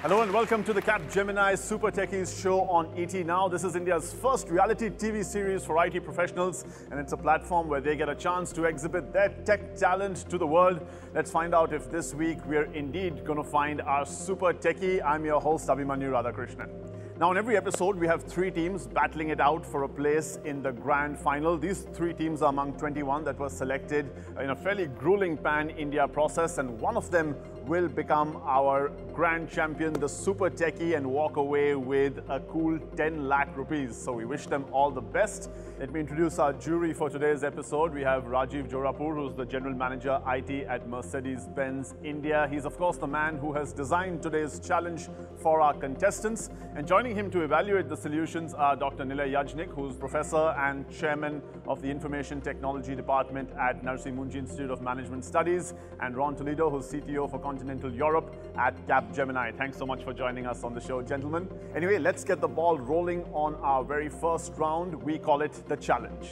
Hello and welcome to the Capgemini Super Techies show on ET Now. This is India's first reality TV series for IT professionals, and it's a platform where they get a chance to exhibit their tech talent to the world. Let's find out if this week we're indeed going to find our super techie. I'm your host, Abhimanyu Radhakrishnan. Now, in every episode, we have three teams battling it out for a place in the grand final. These three teams are among 21 that were selected in a fairly grueling pan-India process, and one of them will become our grand champion, the super techie, and walk away with a cool 10 lakh rupees. So we wish them all the best. Let me introduce our jury for today's episode. We have Rajiv Jorapur, who's the General Manager IT at Mercedes-Benz India. He's, of course, the man who has designed today's challenge for our contestants. And joining him to evaluate the solutions are Dr. Nilay Yajnik, who's Professor and Chairman of the Information Technology Department at Narsi Munji Institute of Management Studies, and Ron Toledo, who's CTO for Continental Europe at Capgemini. Thanks so much for joining us on the show, gentlemen. Anyway, let's get the ball rolling on our very first round. We call it the challenge.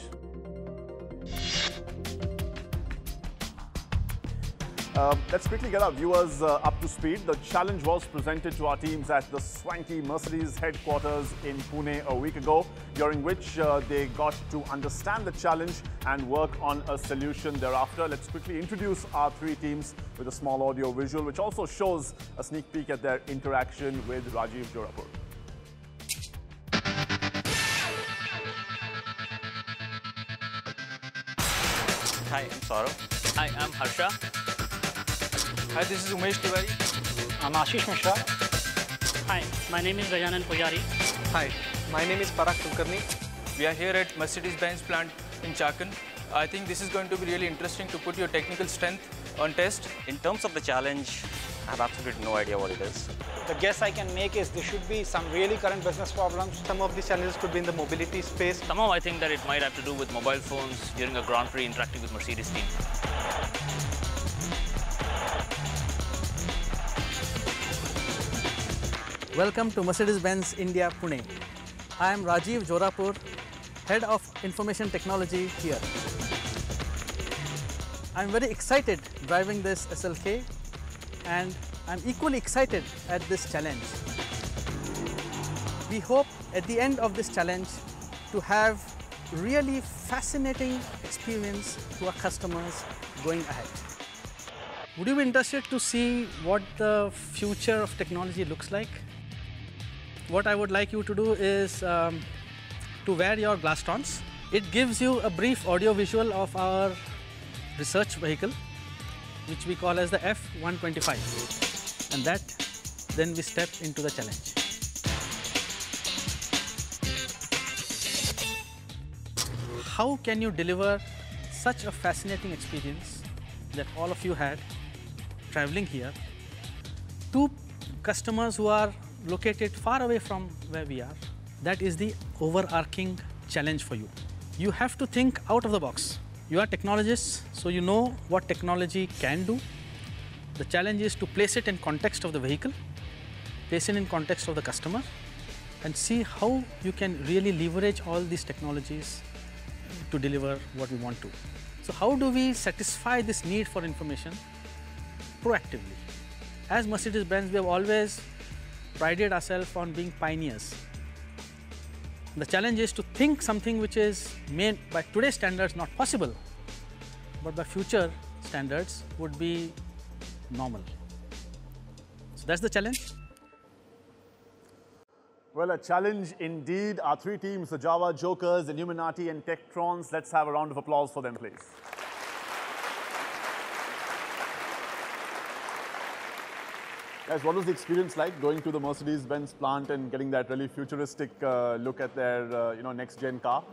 Let's quickly get our viewers up to speed. The challenge was presented to our teams at the swanky Mercedes headquarters in Pune a week ago, during which they got to understand the challenge and work on a solution thereafter. Let's quickly introduce our three teams with a small audio visual, which also shows a sneak peek at their interaction with Rajiv Jorapur. Hi, I'm Saurav. Hi, I'm Harsha. Hi, this is Umesh Tiwari. I'm Ashish Mishra. Hi, my name is Rajanan Pujari. Hi, my name is Parag Kulkarni. We are here at Mercedes-Benz plant in Chakan. I think this is going to be really interesting to put your technical strength on test. In terms of the challenge, I have absolutely no idea what it is. The guess I can make is there should be some really current business problems. Some of these challenges could be in the mobility space. Somehow I think that it might have to do with mobile phones during a Grand Prix interacting with Mercedes team. Welcome to Mercedes-Benz India, Pune. I am Rajiv Jorapur, Head of Information Technology here. I am very excited driving this SLK, and I am equally excited at this challenge. We hope at the end of this challenge to have really fascinating experience to our customers going ahead. Would you be interested to see what the future of technology looks like? What I would like you to do is to wear your Glastons. It gives you a brief audio visual of our research vehicle, which we call as the F125. And that, then we step into the challenge. How can you deliver such a fascinating experience that all of you had traveling here to customers who are located far away from where we are? That is the overarching challenge for you. You have to think out of the box. You are technologists, so you know what technology can do. The challenge is to place it in context of the vehicle, place it in context of the customer, and see how you can really leverage all these technologies to deliver what we want to. So how do we satisfy this need for information proactively? As Mercedes-Benz, we have always prided ourselves on being pioneers. The challenge is to think something which is made by today's standards not possible, but by future standards would be normal. So that's the challenge. Well, a challenge indeed. Our three teams, the Java Jokers, Illuminati, and Tektrons. Let's have a round of applause for them, please. Guys, what was the experience like going to the Mercedes-Benz plant and getting that really futuristic look at their next-gen car?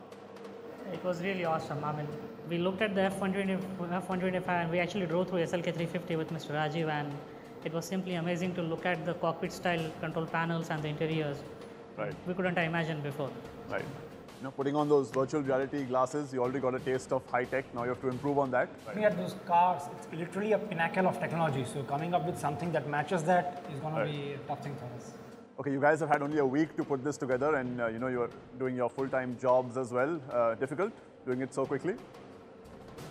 It was really awesome. I mean, we looked at the F125 and we actually drove through SLK 350 with Mr. Rajiv, and it was simply amazing to look at the cockpit-style control panels and the interiors. Right. We couldn't have imagined before. Right. Putting on those virtual reality glasses, you already got a taste of high tech. Now you have to improve on that. Looking at those cars, it's literally a pinnacle of technology. So coming up with something that matches that is going to be a tough thing for us. Okay, you guys have had only a week to put this together, and you're doing your full-time jobs as well. Difficult doing it so quickly?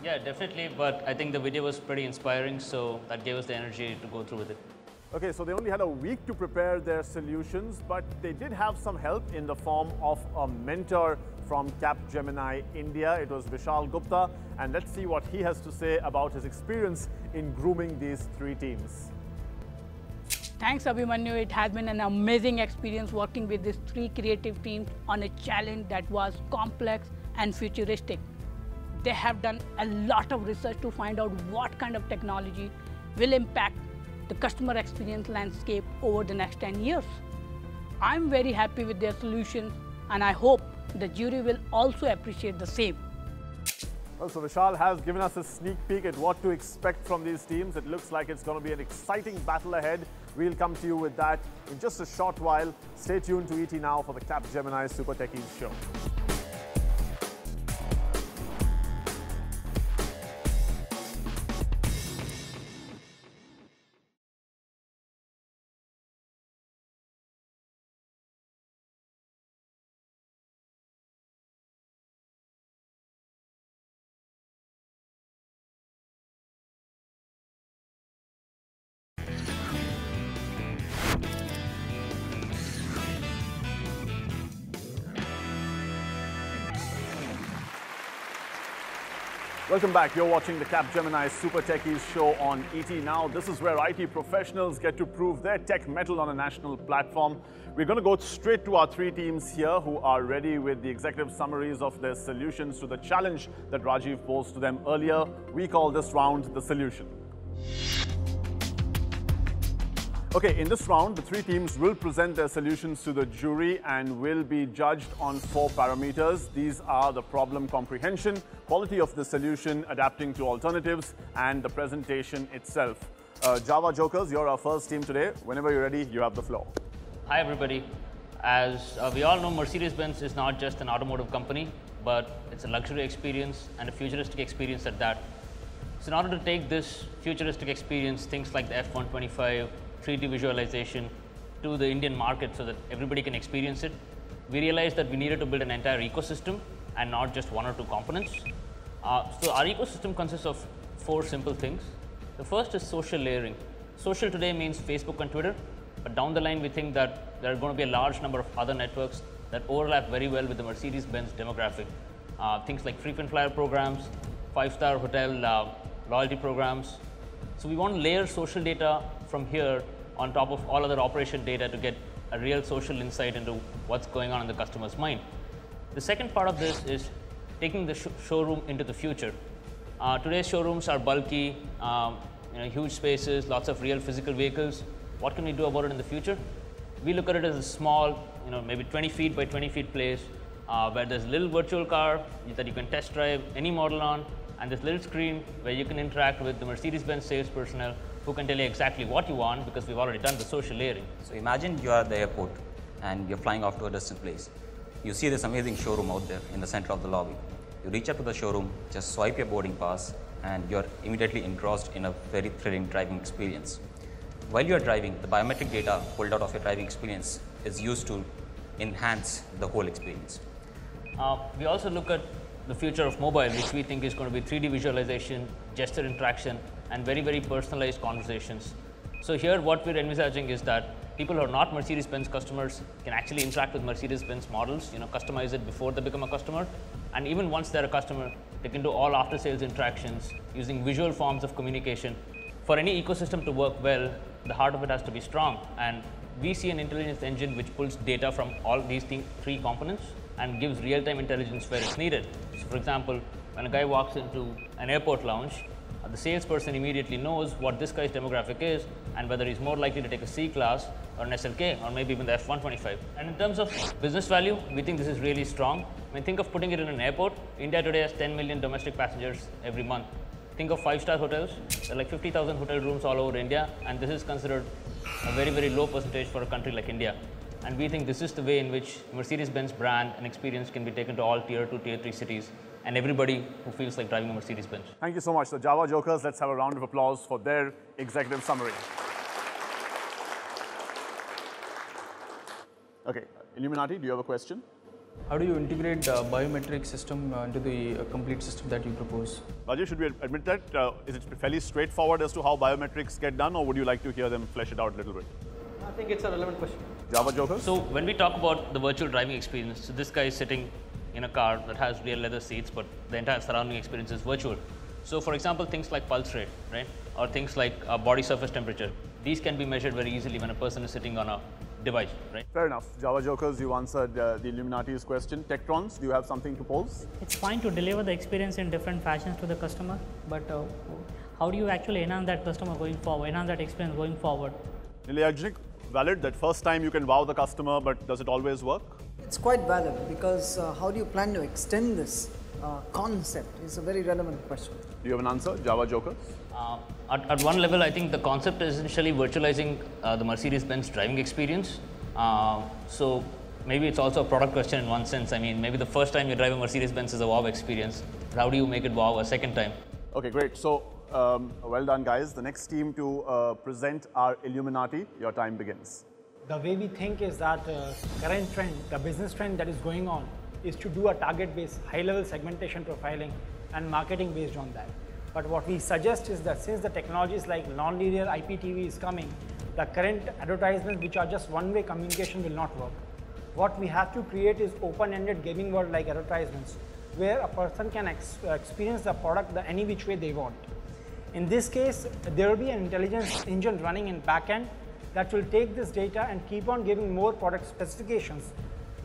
Yeah, definitely. But I think the video was pretty inspiring, so that gave us the energy to go through with it. Okay, so they only had a week to prepare their solutions, but they did have some help in the form of a mentor from Capgemini India. It was Vishal Gupta, and let's see what he has to say about his experience in grooming these three teams. Thanks, Abhimanyu. It has been an amazing experience working with these three creative teams on a challenge that was complex and futuristic. They have done a lot of research to find out what kind of technology will impact the customer experience landscape over the next 10 years. I'm very happy with their solutions, and I hope the jury will also appreciate the same. Well, so Vishal has given us a sneak peek at what to expect from these teams. It looks like it's going to be an exciting battle ahead. We'll come to you with that in just a short while. Stay tuned to ET Now for the Capgemini Super Techies show. Welcome back. You're watching the Capgemini Super Techies show on ET Now. This is where IT professionals get to prove their tech mettle on a national platform. We're going to go straight to our three teams here who are ready with the executive summaries of their solutions to the challenge that Rajiv posed to them earlier. We call this round the solution. Okay, in this round, the three teams will present their solutions to the jury and will be judged on 4 parameters. These are the problem comprehension, quality of the solution, adapting to alternatives, and the presentation itself. Java Jokers, you're our first team today. Whenever you're ready, you have the floor. Hi everybody. As we all know, Mercedes-Benz is not just an automotive company, but it's a luxury experience and a futuristic experience at that. So in order to take this futuristic experience, things like the F125, 3D visualization to the Indian market so that everybody can experience it, we realized that we needed to build an entire ecosystem and not just 1 or 2 components. So our ecosystem consists of 4 simple things. The first is social layering. Social today means Facebook and Twitter, but down the line we think that there are going to be a large number of other networks that overlap very well with the Mercedes-Benz demographic. Things like frequent flyer programs, 5-star hotel loyalty programs. So we want to layer social data from here on top of all other operation data to get a real social insight into what's going on in the customer's mind. The second part of this is taking the showroom into the future. Today's showrooms are bulky, huge spaces, lots of real physical vehicles. What can we do about it in the future? We look at it as a small, maybe 20 feet by 20 feet place where there's a little virtual car that you can test drive any model on, and this little screen where you can interact with the Mercedes-Benz sales personnel who can tell you exactly what you want because we've already done the social layering. So imagine you are at the airport and you're flying off to a distant place. You see this amazing showroom out there in the center of the lobby. You reach up to the showroom, just swipe your boarding pass, and you're immediately engrossed in a very thrilling driving experience. While you're driving, the biometric data pulled out of your driving experience is used to enhance the whole experience. We also look at the future of mobile, which we think is going to be 3D visualization, gesture interaction, and very, very personalized conversations. So here what we're envisaging is that people who are not Mercedes-Benz customers can actually interact with Mercedes-Benz models, customize it before they become a customer. And even once they're a customer, they can do all after-sales interactions using visual forms of communication. For any ecosystem to work well, the heart of it has to be strong. And we see an intelligence engine which pulls data from all these 3 components and gives real-time intelligence where it's needed. So for example, when a guy walks into an airport lounge, the salesperson immediately knows what this guy's demographic is and whether he's more likely to take a C class or an SLK or maybe even the F125. And in terms of business value, we think this is really strong. I mean, think of putting it in an airport. India today has 10 million domestic passengers every month. Think of 5-star hotels. There are like 50,000 hotel rooms all over India, and this is considered a very, very low percentage for a country like India. And we think this is the way in which Mercedes-Benz brand and experience can be taken to all tier 2, tier 3 cities and everybody who feels like driving a Mercedes-Benz. Thank you so much. The Java Jokers, let's have a round of applause for their executive summary. Okay, Illuminati, do you have a question? How do you integrate biometric system into the complete system that you propose? Rajesh, should we admit that? Is it fairly straightforward as to how biometrics get done, or would you like to hear them flesh it out a little bit? I think it's a relevant question. Java Jokers? So when we talk about the virtual driving experience, so this guy is sitting in a car that has real leather seats, but the entire surrounding experience is virtual. So for example, things like pulse rate, right? Or things like body surface temperature. These can be measured very easily when a person is sitting on a device, right? Fair enough. Java Jokers, you answered the Illuminati's question. Tektrons, do you have something to pose? It's fine to deliver the experience in different fashions to the customer, but how do you actually enhance that customer going forward, enhance that experience going forward? Nilayajnik, valid that first time you can wow the customer, but does it always work? It's quite valid because how do you plan to extend this concept is a very relevant question. Do you have an answer, Java Jokers? At one level, I think the concept is essentially virtualizing the Mercedes-Benz driving experience. So maybe it's also a product question in one sense. I mean, maybe the first time you drive a Mercedes-Benz is a wow experience, but how do you make it wow a second time? Okay, great. So, well done, guys. The next team to present our Illuminati, your time begins. The way we think is that current trend, the business trend that is going on, is to do a target-based, high-level segmentation profiling and marketing based on that. But what we suggest is that since the technologies like non-linear IPTV is coming, the current advertisements which are just one-way communication will not work. What we have to create is open-ended gaming world like advertisements, where a person can experience the product any which way they want. In this case, there will be an intelligence engine running in backend that will take this data and keep on giving more product specifications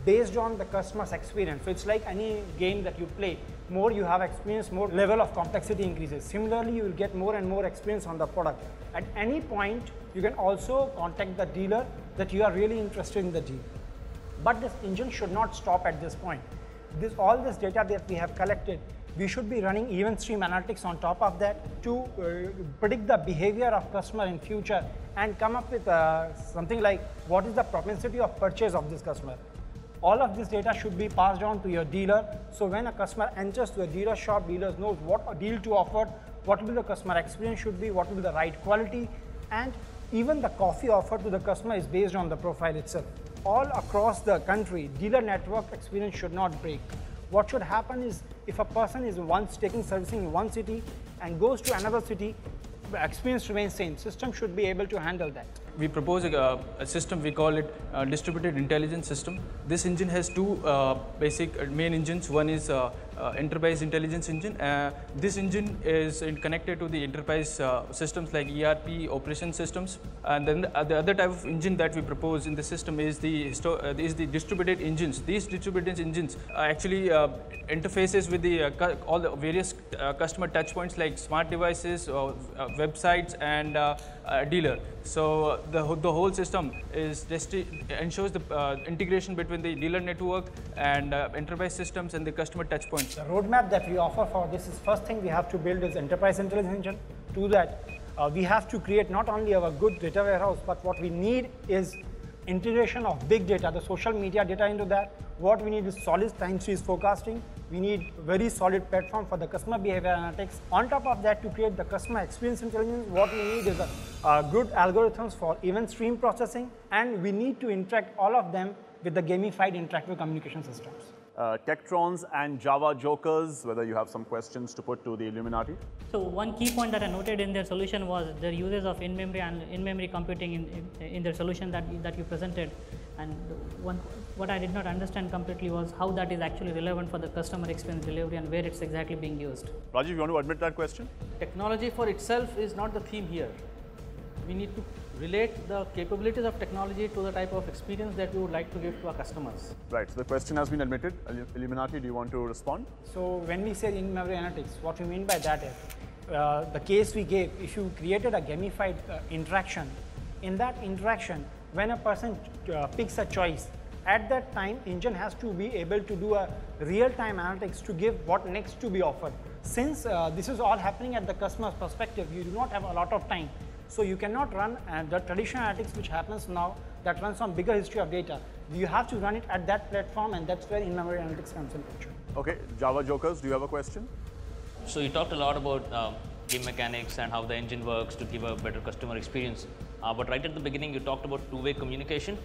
based on the customer's experience. So it's like any game that you play. More you have experience, more level of complexity increases. Similarly, you will get more and more experience on the product. At any point, you can also contact the dealer that you are really interested in the deal. But this engine should not stop at this point. All this data that we have collected, we should be running event stream analytics on top of that to predict the behavior of customer in future and come up with something like what is the propensity of purchase of this customer. All of this data should be passed on to your dealer. So when a customer enters to a dealer shop, dealers knows what deal to offer, what will the customer experience should be, what will be the right quality, and even the coffee offered to the customer is based on the profile itself. All across the country, dealer network experience should not break. What should happen is if a person is once taking servicing in one city and goes to another city, the experience remains same. System should be able to handle that. We propose a system, we call it distributed intelligence system. This engine has two basic main engines. One is enterprise intelligence engine. This engine is connected to the enterprise systems like ERP operation systems. And then the other type of engine that we propose in the system is the distributed engines. These distributed engines actually interfaces with the all the various customer touch points like smart devices, websites, and dealer. So the whole system ensures the integration between the dealer network and enterprise systems and the customer touch points. The roadmap that we offer for this is first thing we have to build is enterprise intelligence engine. To that, we have to create not only our good data warehouse, but what we need is integration of big data, the social media data into that. What we need is solid time series forecasting. We need very solid platform for the customer behavior analytics. On top of that, to create the customer experience intelligence, what we need is good algorithms for event stream processing, and we need to interact all of them with the gamified interactive communication systems. Tektrons and Java Jokers, whether you have some questions to put to the Illuminati? So one key point that I noted in their solution was their uses of in-memory and in-memory computing in their solution that you presented. And what I did not understand completely was how that is actually relevant for the customer experience delivery and where it's exactly being used. Rajiv, you want to admit that question? Technology for itself is not the theme here. We need to relate the capabilities of technology to the type of experience that we would like to give to our customers. Right, so the question has been admitted. Illuminati, do you want to respond? So when we say in-memory analytics, what we mean by that is, the case we gave, if you created a gamified interaction, in that interaction, when a person picks a choice, at that time, engine has to be able to do a real-time analytics to give what next to be offered. Since this is all happening at the customer's perspective, you do not have a lot of time. So you cannot run the traditional analytics which happens now that runs on bigger history of data. You have to run it at that platform, and that's where in-memory analytics comes in picture. Okay, Java Jokers, do you have a question? So you talked a lot about game mechanics and how the engine works to give a better customer experience. But right at the beginning, you talked about two-way communication.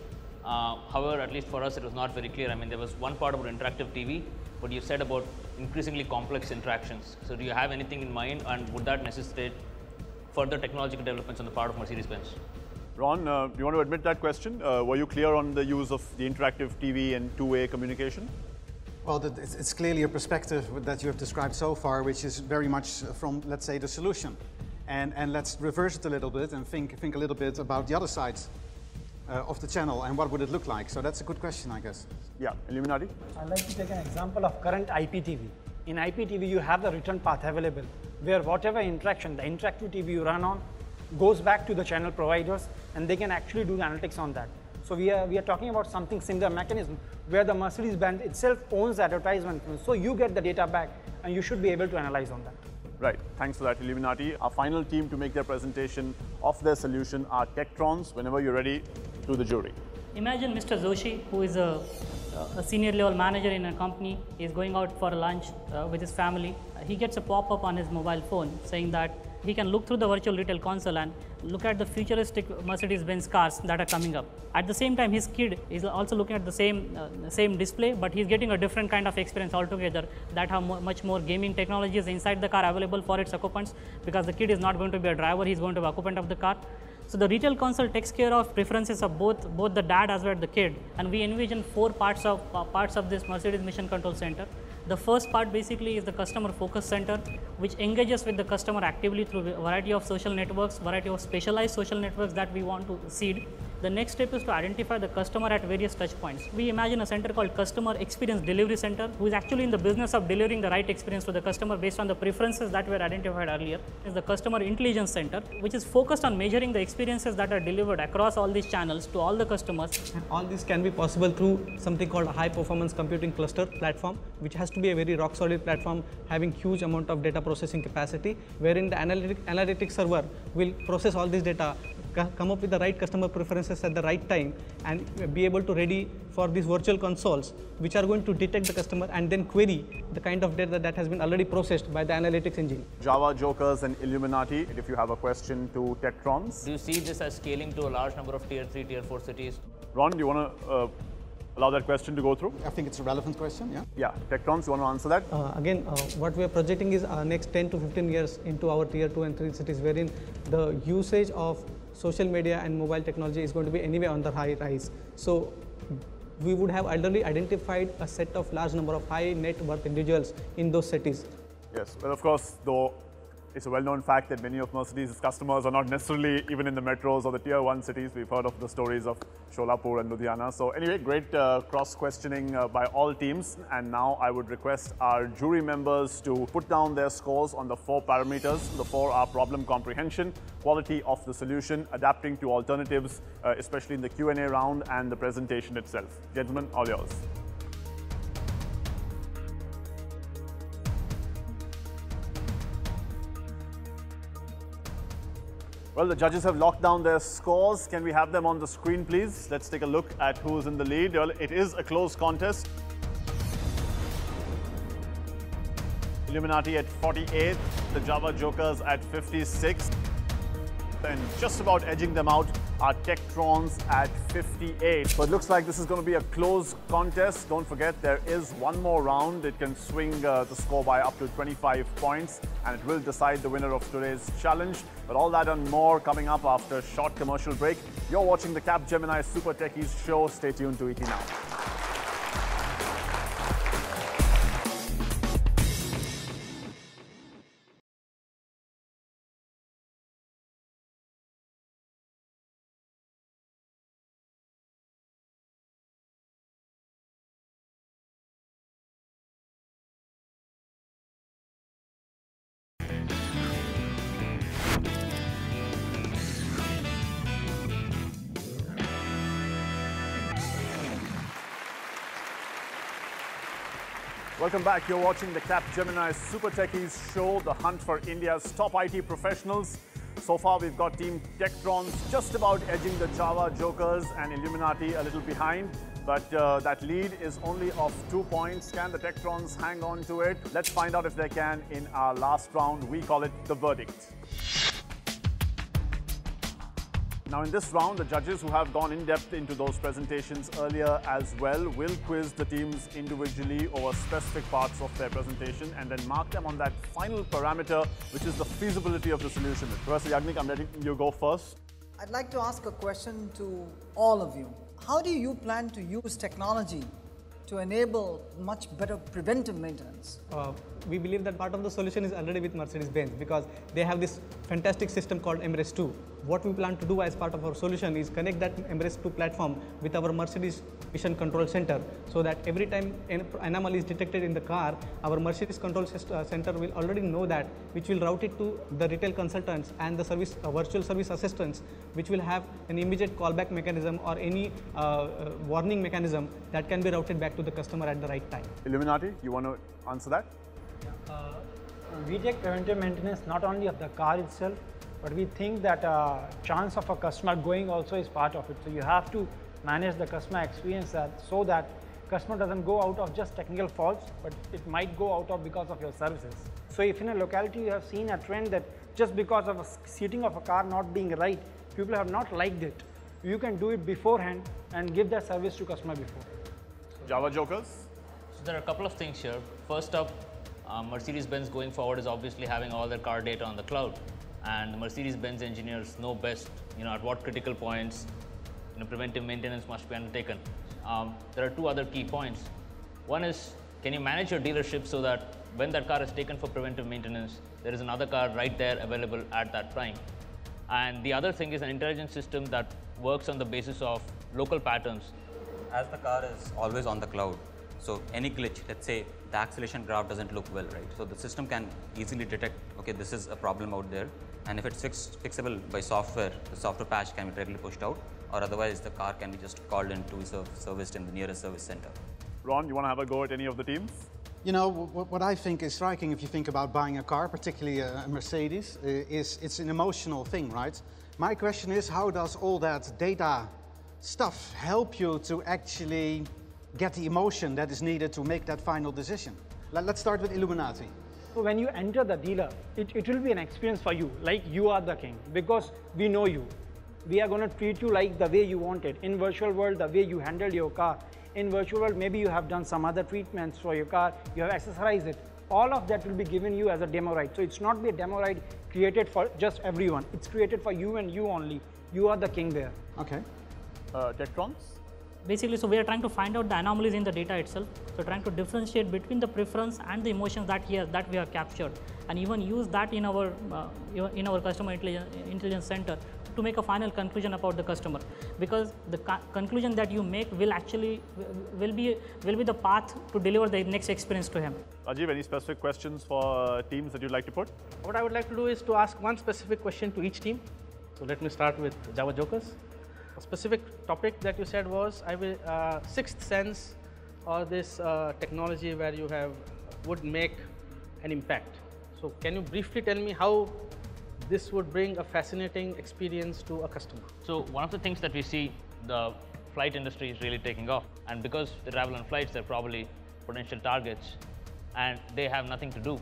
However, at least for us, it was not very clear. I mean, there was one part about interactive TV, but you said about increasingly complex interactions. So do you have anything in mind, and would that necessitate further technological developments on the part of Mercedes-Benz? Ron, do you want to admit that question? Were you clear on the use of the interactive TV and two-way communication? Well, it's clearly a perspective that you have described so far, which is very much from, let's say, the solution. And let's reverse it a little bit and think a little bit about the other sides of the channel and what would it look like. So that's a good question, I guess. Yeah, Illuminati? I'd like to take an example of current IPTV. In IPTV, you have the return path available, where whatever interaction, the interactive TV you run on, goes back to the channel providers, and they can actually do the analytics on that. So we are talking about something similar mechanism, where the Mercedes-Benz itself owns the advertisement, so you get the data back, and you should be able to analyze on that. Right, thanks for that, Illuminati. Our final team to make their presentation of their solution are Tektrons. Whenever you're ready, to the jury. Imagine Mr. Joshi, who is a senior level manager in a company, is going out for lunch with his family. He gets a pop-up on his mobile phone saying that he can look through the virtual retail console and look at the futuristic Mercedes-Benz cars that are coming up. At the same time, his kid is also looking at the same display, but he's getting a different kind of experience altogether that have much more gaming technologies inside the car available for its occupants, because the kid is not going to be a driver, he's going to be an occupant of the car. So the retail console takes care of preferences of both the dad as well as the kid, and we envision four parts of this Mercedes Mission Control Center. The first part basically is the customer focus center, which engages with the customer actively through a variety of social networks, variety of specialized social networks that we want to seed. The next step is to identify the customer at various touch points. We imagine a center called Customer Experience Delivery Center, who is actually in the business of delivering the right experience to the customer based on the preferences that were identified earlier. Is the Customer Intelligence Center, which is focused on measuring the experiences that are delivered across all these channels to all the customers. And all this can be possible through something called a high performance computing cluster platform, which has to be a very rock solid platform having huge amount of data processing capacity, wherein the analytics server will process all this data, come up with the right customer preferences at the right time, and be able to ready for these virtual consoles, which are going to detect the customer and then query the kind of data that has been already processed by the analytics engine. Java Jokers and Illuminati, if you have a question to Tektrons. Do you see this as scaling to a large number of tier 3, tier 4 cities? Ron, do you want to allow that question to go through? I think it's a relevant question, yeah. Yeah, Tektrons, you want to answer that? Again, what we are projecting is next 10 to 15 years into our tier 2 and 3 cities, wherein the usage of social media and mobile technology is going to be anyway on the high rise. So we would have already identified a set of large number of high net worth individuals in those cities. Yes, well, of course, though it's a well-known fact that many of Mercedes' customers are not necessarily even in the metros or the tier 1 cities. We've heard of the stories of Sholapur and Ludhiana. So anyway, great cross-questioning by all teams. And now I would request our jury members to put down their scores on the 4 parameters. The 4 are problem comprehension, quality of the solution, adapting to alternatives, especially in the Q&A round, and the presentation itself. Gentlemen, all yours. Well, the judges have locked down their scores. Can we have them on the screen, please? Let's take a look at who's in the lead. Well, it is a close contest. Illuminati at 48, the Java Jokers at 56. And just about edging them out are Tektrons at 58. But it looks like this is going to be a close contest. Don't forget, there is one more round. It can swing the score by up to 25 points, and it will decide the winner of today's challenge. But all that and more coming up after a short commercial break. You're watching the Capgemini Super Techies show. Stay tuned to ET Now. Welcome back. You're watching the Capgemini Super Techies show, the hunt for India's top IT professionals. So far, we've got Team Tektrons just about edging the Java Jokers and Illuminati a little behind. But that lead is only of 2 points. Can the Tektrons hang on to it? Let's find out if they can in our last round. We call it the verdict. Now in this round, the judges who have gone in depth into those presentations earlier as well will quiz the teams individually over specific parts of their presentation and then mark them on that final parameter, which is the feasibility of the solution. Professor Yagnik, I'm letting you go first. I'd like to ask a question to all of you. How do you plan to use technology to enable much better preventive maintenance? We believe that part of the solution is already with Mercedes-Benz because they have this fantastic system called MRS 2. What we plan to do as part of our solution is connect that MRS 2 platform with our Mercedes Vision Control Center so that every time an anomaly is detected in the car, our Mercedes Control Center will already know that, which will route it to the retail consultants and the service virtual service assistants, which will have an immediate callback mechanism or any warning mechanism that can be routed back to the customer at the right time. Illuminati, you want to answer that? We take preventive maintenance not only of the car itself, but we think that chance of a customer going also is part of it. So you have to manage the customer experience so that customer doesn't go out of just technical faults, but it might go out of because of your services. So if in a locality you have seen a trend that just because of a seating of a car not being right, people have not liked it, you can do it beforehand and give that service to customer before. Java Jokers? So there are a couple of things here. First up, Mercedes-Benz going forward is obviously having all their car data on the cloud, and the Mercedes-Benz engineers know best, at what critical points, preventive maintenance must be undertaken. There are two other key points. One is, can you manage your dealership so that when that car is taken for preventive maintenance, there is another car right there available at that time. And the other thing is an intelligent system that works on the basis of local patterns. As the car is always on the cloud, so any glitch, let's say the acceleration graph doesn't look well, right? So the system can easily detect, okay, this is a problem out there. And if it's fixable by software, the software patch can be directly pushed out, or otherwise the car can be just called in to be serviced in the nearest service center. Ron, you want to have a go at any of the teams? You know, what I think is striking if you think about buying a car, particularly a Mercedes, is it's an emotional thing, right? My question is, how does all that data stuff help you to actually get the emotion that is needed to make that final decision? Let's start with Illuminati. So when you enter the dealer, it will be an experience for you, like you are the king, because we know you. We are going to treat you like the way you want it. In virtual world, the way you handled your car. In virtual world, maybe you have done some other treatments for your car, you have accessorized it. All of that will be given you as a demo ride. So it's not be a demo ride created for just everyone. It's created for you and you only. You are the king there. Okay. Techies? Basically, so we are trying to find out the anomalies in the data itself. So trying to differentiate between the preference and the emotions that we have captured, and even use that in our customer intelligence center to make a final conclusion about the customer, because the conclusion that you make will actually be the path to deliver the next experience to him. Rajiv, any specific questions for teams that you'd like to put? What I would like to do is to ask one specific question to each team. So let me start with Java Jokers. A specific topic that you said was sixth sense, or this technology where you would make an impact. So can you briefly tell me how this would bring a fascinating experience to a customer? So one of the things that we see, the flight industry is really taking off, and because they travel on flights, they're probably potential targets, and they have nothing to do.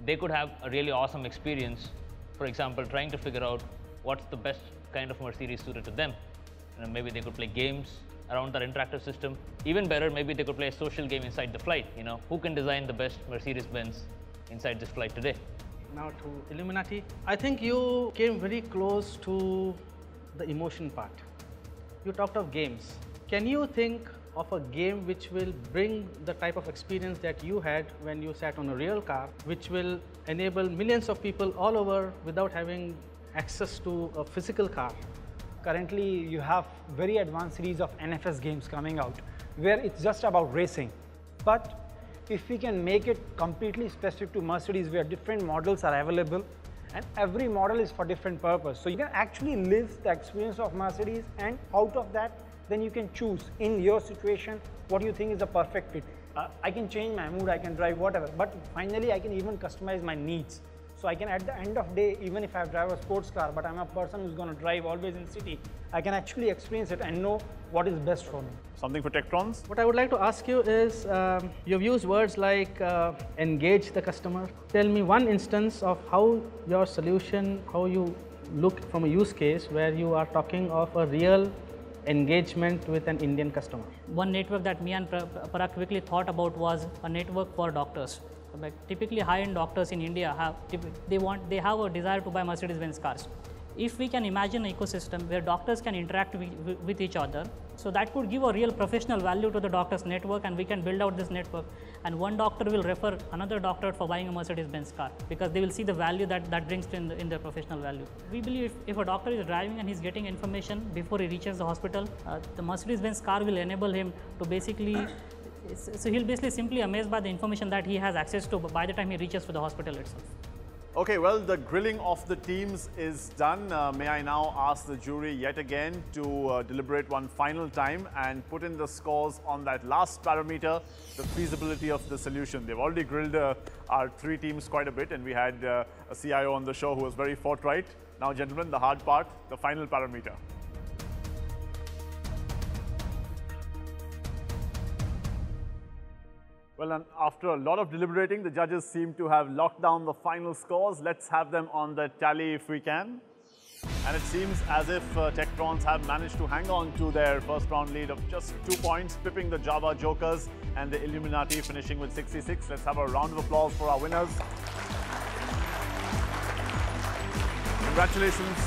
They could have a really awesome experience, for example, trying to figure out what's the best kind of Mercedes suited to them. Maybe they could play games around that interactive system. Even better, maybe they could play a social game inside the flight. Who can design the best Mercedes-Benz inside this flight today? Now to Illuminati. I think you came very close to the emotion part. You talked of games. Can you think of a game which will bring the type of experience that you had when you sat on a real car, which will enable millions of people all over without having access to a physical car? Currently, you have very advanced series of NFS games coming out, where it's just about racing. But if we can make it completely specific to Mercedes, where different models are available, and every model is for different purpose. So you can actually live the experience of Mercedes, and out of that, then you can choose in your situation what you think is the perfect fit. I can change my mood, I can drive whatever, but finally I can even customize my needs. So I can, at the end of day, even if I drive a sports car, but I'm a person who's going to drive always in city, I can actually experience it and know what is best for me. Something for Techies? What I would like to ask you is, you've used words like engage the customer. Tell me one instance of how your solution, how you look from a use case where you are talking of a real engagement with an Indian customer. One network that me and Parag quickly thought about was a network for doctors. Like typically high-end doctors in India they have a desire to buy Mercedes-Benz cars. If we can imagine an ecosystem where doctors can interact with each other, so that could give a real professional value to the doctor's network, and we can build out this network, and one doctor will refer another doctor for buying a Mercedes-Benz car because they will see the value that brings in their professional value. We believe if a doctor is driving and he's getting information before he reaches the hospital, the Mercedes-Benz car will enable him to basically, so he'll basically simply amazed by the information that he has access to by the time he reaches to the hospital itself. Okay, well, the grilling of the teams is done. May I now ask the jury yet again to deliberate one final time and put in the scores on that last parameter, the feasibility of the solution. They've already grilled our three teams quite a bit, and we had a CIO on the show who was very forthright. Now, gentlemen, the hard part, the final parameter. Well, and after a lot of deliberating, the judges seem to have locked down the final scores. Let's have them on the tally if we can. And it seems as if Techtrons have managed to hang on to their first round lead of just 2 points, pipping the Java Jokers and the Illuminati finishing with 66. Let's have a round of applause for our winners. Congratulations.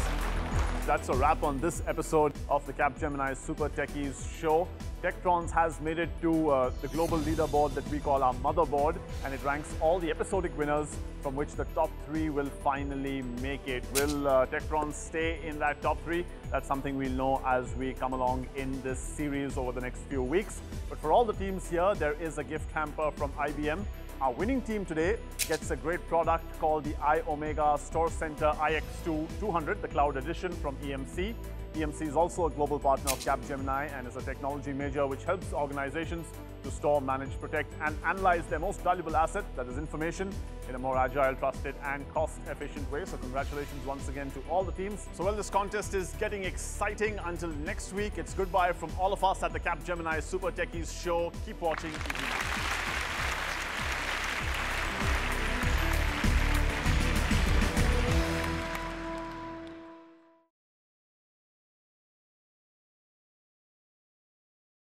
That's a wrap on this episode of the Capgemini Super Techies show. Techtrons has made it to the global leaderboard that we call our motherboard, and it ranks all the episodic winners from which the top 3 will finally make it. Will Techtrons stay in that top 3? That's something we'll know as we come along in this series over the next few weeks. But for all the teams here, there is a gift hamper from IBM. Our winning team today gets a great product called the iOmega Store Center iX2 200, the cloud edition from EMC. EMC is also a global partner of Capgemini and is a technology major which helps organizations to store, manage, protect, and analyze their most valuable asset, that is information, in a more agile, trusted, and cost-efficient way. So congratulations once again to all the teams. So well, this contest is getting exciting. Until next week, it's goodbye from all of us at the Capgemini Super Techies show. Keep watching ET.